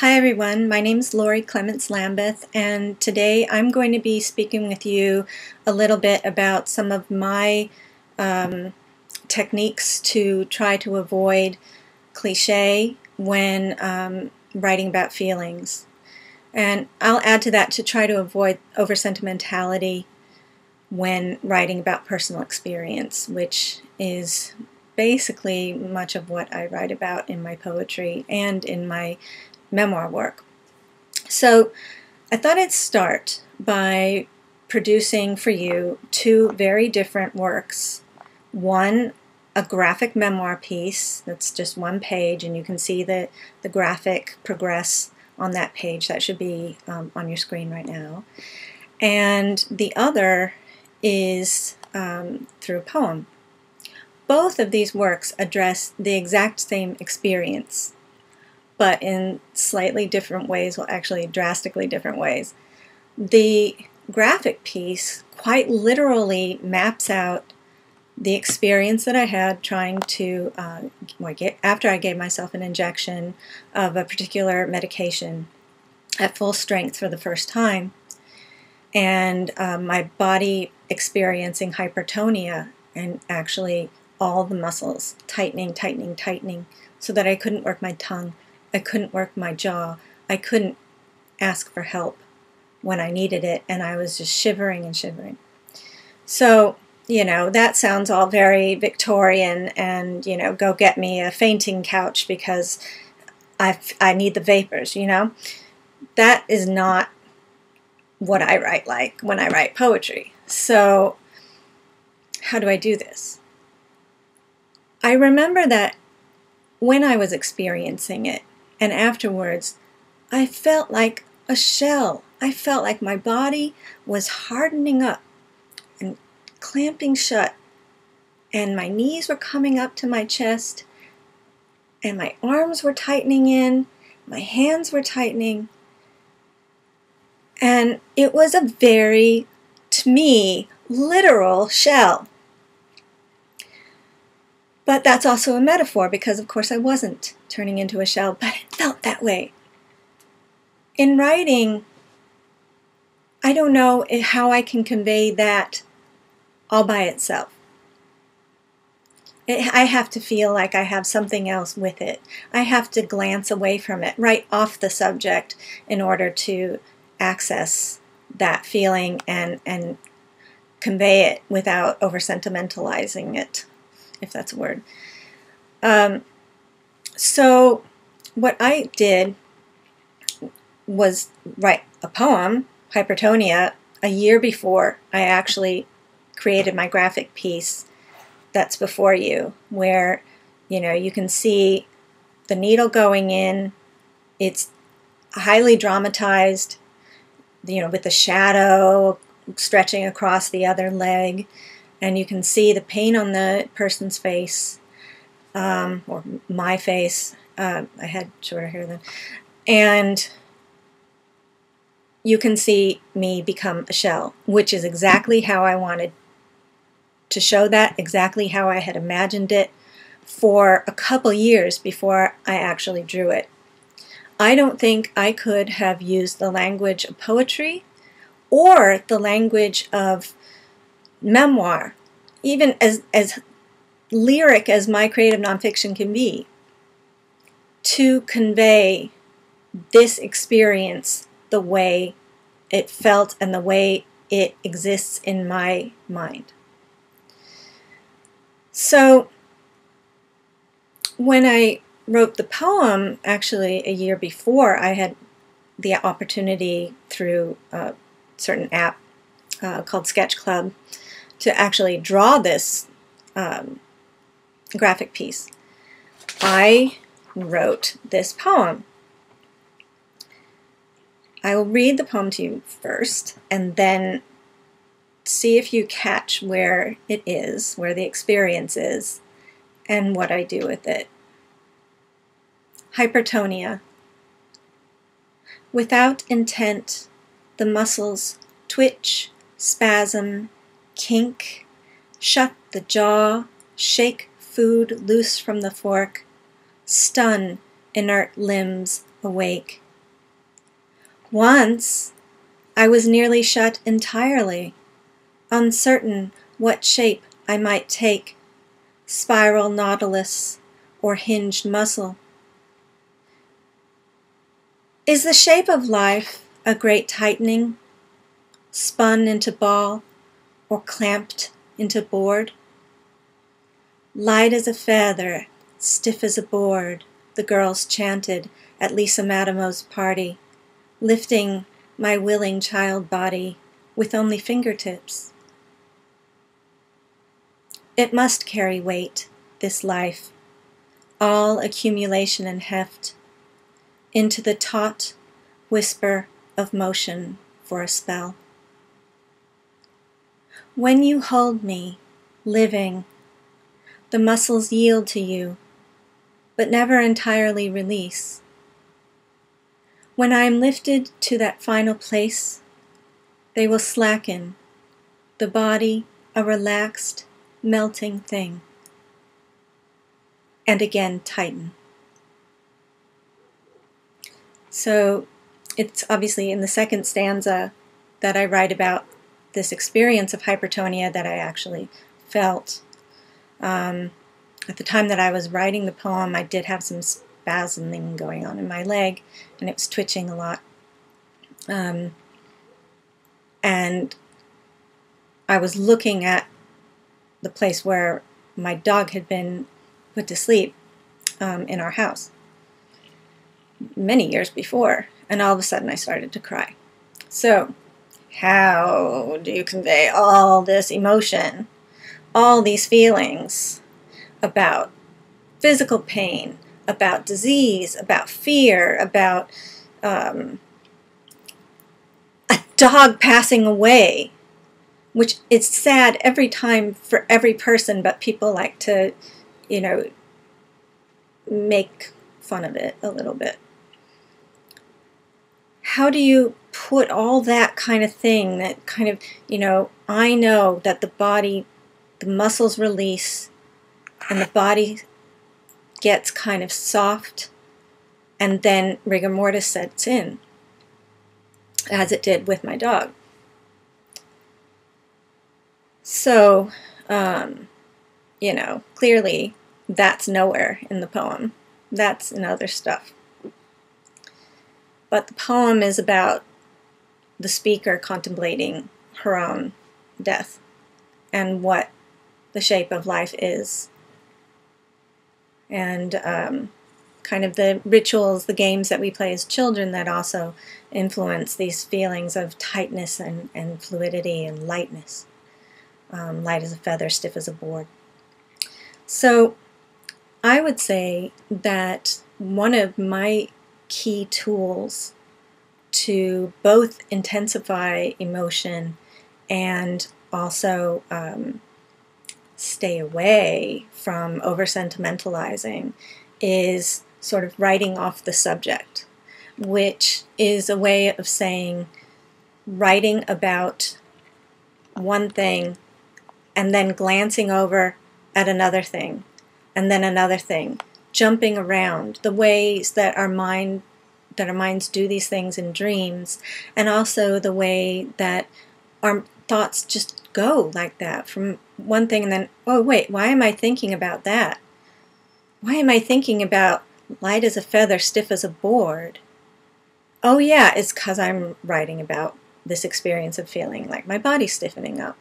Hi everyone, my name is Laurie Clements Lambeth, and today I'm going to be speaking with you a little bit about some of my techniques to try to avoid cliché when writing about feelings. And I'll add to that to try to avoid over-sentimentality when writing about personal experience, which is basically much of what I write about in my poetry and in my memoir work. So I thought I'd start by producing for you two very different works. One, a graphic memoir piece that's just one page, and you can see the graphic progress on that page. That should be on your screen right now. And the other is through a poem. Both of these works address the exact same experience, but in slightly different ways, well, actually drastically different ways. The graphic piece quite literally maps out the experience that I had trying to, after I gave myself an injection of a particular medication at full strength for the first time, and my body experiencing hypertonia and actually all the muscles tightening, tightening, tightening, so that I couldn't work my tongue. I couldn't work my jaw. I couldn't ask for help when I needed it, and I was just shivering and shivering. So, that sounds all very Victorian and, go get me a fainting couch because I need the vapors, That is not what I write like when I write poetry. So, how do I do this? I remember that when I was experiencing it, and afterwards, I felt like a shell. I felt like my body was hardening up and clamping shut, and my knees were coming up to my chest, and my arms were tightening in, my hands were tightening, and it was a very, to me, literal shell. But that's also a metaphor because, of course, I wasn't turning into a shell, but it felt that way. In writing, I don't know how I can convey that all by itself. I have to feel like I have something else with it. I have to glance away from it, right off the subject, in order to access that feeling and convey it without over-sentimentalizing it, if that's a word. So what I did was write a poem, Hypertonia, a year before I actually created my graphic piece that's before you, where you can see the needle going in. It's highly dramatized, with the shadow stretching across the other leg, and you can see the pain on the person's face, or my face. I had shorter hair then. And you can see me become a shell, which is exactly how I wanted to show that, exactly how I had imagined it for a couple years before I actually drew it. I don't think I could have used the language of poetry or the language of memoir, even as lyric as my creative nonfiction can be, to convey this experience the way it felt and the way it exists in my mind. So when I wrote the poem, actually a year before, I had the opportunity through a certain app called Sketch Club to actually draw this graphic piece. I wrote this poem. I will read the poem to you first, and then see if you catch where it is, where the experience is, and what I do with it. Hypertonia. Without intent, the muscles twitch, spasm, kink, shut the jaw, shake food loose from the fork, stun inert limbs awake, Once I was nearly shut entirely, uncertain what shape I might take, spiral nautilus or hinged mussel. Is the shape of life a great tightening, spun into ball or clamped into board? Light as a feather, stiff as a board, the girls chanted at Lisa Matamo's party, lifting my willing child body with only fingertips. It must carry weight, this life, all accumulation and heft, into the taut whisper of motion for a spell. When you hold me, living, the muscles yield to you, but never entirely release. When I am lifted to that final place, they will slacken, the body a relaxed, melting thing, and again tighten. So it's obviously in the second stanza that I write about this experience of hypertonia that I actually felt. At the time that I was writing the poem, I did have some spasming going on in my leg, and it was twitching a lot. And I was looking at the place where my dog had been put to sleep in our house many years before, and all of a sudden I started to cry. So, how do you convey all this emotion, all these feelings about physical pain, about disease, about fear, about a dog passing away, which is sad every time for every person, but people like to, make fun of it a little bit. How do you put all that kind of thing, that kind of, I know that the body, the muscles release, and the body gets kind of soft, and then rigor mortis sets in, as it did with my dog. So, clearly that's nowhere in the poem. That's in other stuff. But the poem is about the speaker contemplating her own death and what the shape of life is. And kind of the rituals, the games that we play as children that also influence these feelings of tightness and fluidity and lightness. Light as a feather, stiff as a board. So I would say that one of my key tools to both intensify emotion and also stay away from over-sentimentalizing is sort of writing off the subject, which is a way of saying writing about one thing and then glancing over at another thing and then another thing, jumping around, the ways that our minds do these things in dreams, and also the way that our thoughts just go like that from one thing and then, oh wait, why am I thinking about that? Why am I thinking about light as a feather, stiff as a board? Oh yeah, it's because I'm writing about this experience of feeling like my body's stiffening up.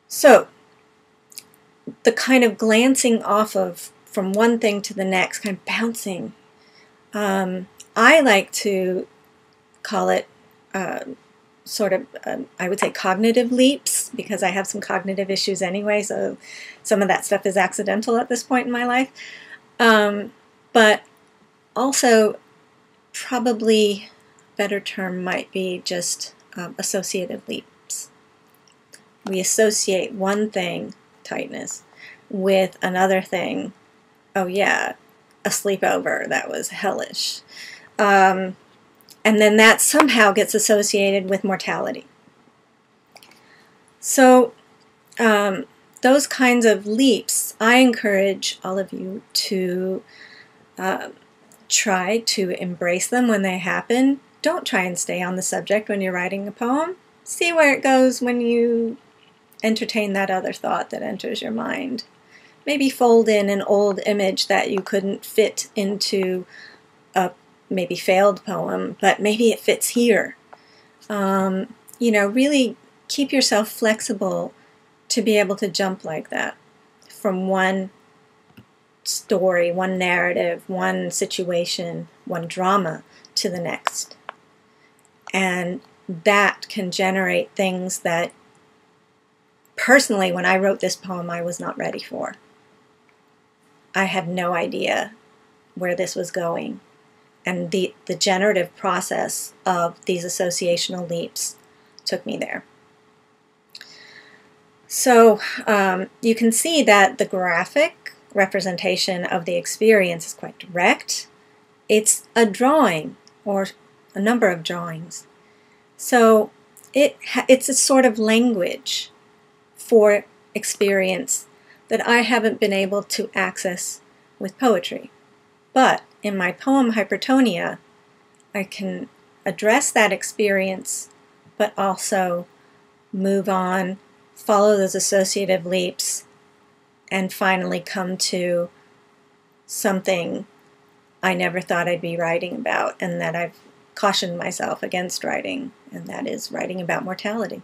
So, the kind of glancing off of from one thing to the next, kind of bouncing. I like to call it I would say cognitive leaps, because I have some cognitive issues anyway, so some of that stuff is accidental at this point in my life. But also, probably a better term might be just associative leaps. We associate one thing, tightness, with another thing, oh yeah, a sleepover that was hellish. And then that somehow gets associated with mortality. So those kinds of leaps, I encourage all of you to try to embrace them when they happen. Don't try and stay on the subject when you're writing a poem. See where it goes when you entertain that other thought that enters your mind. Maybe fold in an old image that you couldn't fit into a maybe failed poem, but maybe it fits here. Really keep yourself flexible to be able to jump like that from one story, one narrative, one situation, one drama to the next. And that can generate things that personally, when I wrote this poem, I was not ready for. I had no idea where this was going. And the generative process of these associational leaps took me there. So you can see that the graphic representation of the experience is quite direct. It's a drawing or a number of drawings. So it's a sort of language for experience that I haven't been able to access with poetry. But in my poem Hypertonia, I can address that experience, but also move on, follow those associative leaps, and finally come to something I never thought I'd be writing about and that I've cautioned myself against writing, and that is writing about mortality.